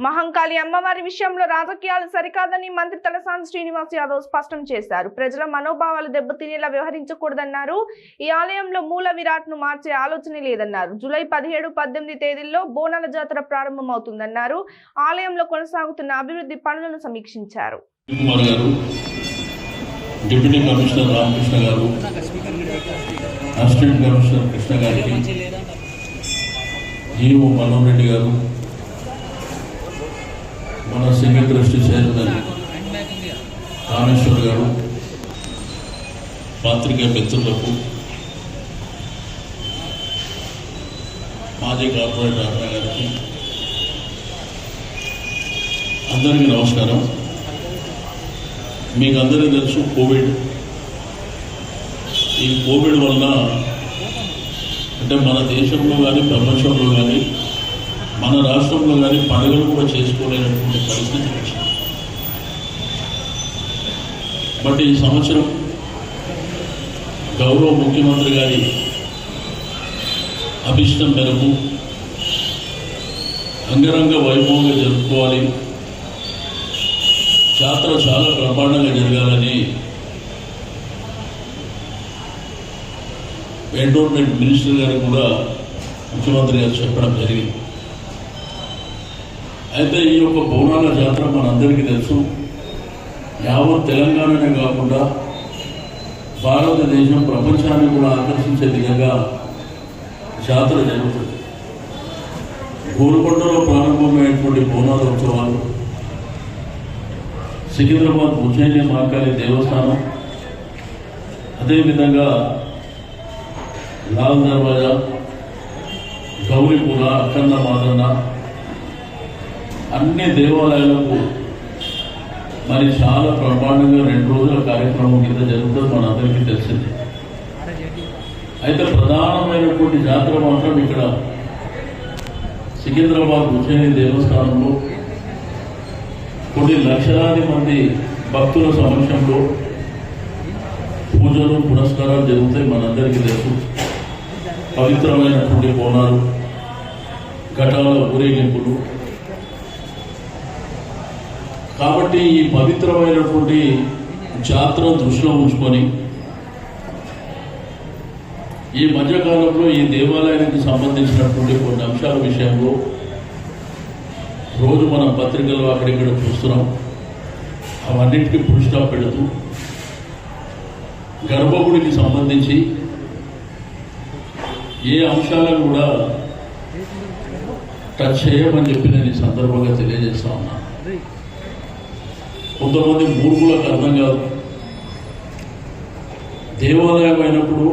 మహంకాళి అమ్మవారి విషయంలో రాజకీయాలు సరికాదని మంత్రి తలసాని శ్రీనివాస్ యాదవ్ స్పష్టం చేశారు. ప్రజల మనోభావాలు దెబ్బతినేలా వ్యవహరించకూడదన్నారు. ఈ ఆలయంలో మూల విరాట్ను మార్చే ఆలోచన లేదన్నారు. జూలై 17, 18 తేదీల్లో బోనాల జాతర ప్రారంభమవుతుందన్నారు. ఆలయంలో కొనసాగుతున్న అభివృద్ధి పనులను సమీక్షించారు. డిప్యూటీ కమిషనర్ రామకృష్ణ గారు, అసిస్టెంట్ కమిషనర్ కృష్ణ గారికి, ఈఓ మనోహర్ రెడ్డి గారు, మన సింగిల్ ట్రస్ట్ చైర్మన్ రామేశ్వర్ గారు, పాత్రికేయ మిత్రులకు, మాజీ కార్పొరేటర్ అన్న గారికి అందరికీ నమస్కారం. మీకు అందరికీ తెలుసు ఈ కోవిడ్ వలన అంటే మన దేశంలో కానీ ప్రపంచంలో కానీ మన రాష్ట్రంలో కానీ పండుగలు కూడా చేసుకోలేనటువంటి పరిస్థితి వచ్చింది. బట్ ఈ సంవత్సరం గౌరవ ముఖ్యమంత్రి గారి అభిష్టం మేరకు అంగరంగ వైభవంగా జరుపుకోవాలి, జాతర చాలా బ్రహ్మాండంగా జరగాలని ఎండోర్మెంట్ మినిస్టర్ గారు కూడా ముఖ్యమంత్రి గారు చెప్పడం జరిగింది. అయితే ఈ యొక్క బోనాల జాతర మనందరికీ తెలుసు, యావత్ తెలంగాణనే కాకుండా భారతదేశం ప్రపంచాన్ని కూడా ఆకర్షించే విధంగా జాతర జరుగుతుంది. గోల్కొండలో ప్రారంభమైనటువంటి బోనాల ఉత్సవాలు, సికింద్రాబాద్ ఉజ్జయిని మహాకాళి దేవస్థానం, అదేవిధంగా లాల్ దర్వాజా, గౌరీపుర, అఖండ మాదన్న అన్ని దేవాలయాలకు మరి చాలా బ్రహ్మాండంగా 2 రోజుల కార్యక్రమం కింద జరుగుతుంది, మనందరికీ తెలిసింది. అయితే ప్రధానమైనటువంటి జాతర మాత్రం ఇక్కడ సికింద్రాబాద్ ఉజ్జయిని దేవస్థానంలో కొన్ని లక్షలాది మంది భక్తుల సమక్షంలో పూజలు పురస్కారాలు జరుగుతాయి, మనందరికీ తెలుసు. పవిత్రమైనటువంటి బోనాలు, ఘటాల ఊరేగింపులు. కాబట్టి ఈ పవిత్రమైనటువంటి జాతర దృష్టిలో ఉంచుకొని ఈ మధ్యకాలంలో ఈ దేవాలయానికి సంబంధించినటువంటి కొన్ని అంశాల విషయంలో రోజు మనం పత్రికల్లో అక్కడిక్కడ చూస్తున్నాం. అవన్నిటికీ ఫుల్ స్టాప్ పెడుతూ గర్భగుడికి సంబంధించి ఏ అంశాలను కూడా టచ్ చేయమని చెప్పి నేను ఈ సందర్భంగా తెలియజేస్తా ఉన్నాను. కొంతమంది మూర్ఖులకు అర్థం కాదు. దేవాలయం అయినప్పుడు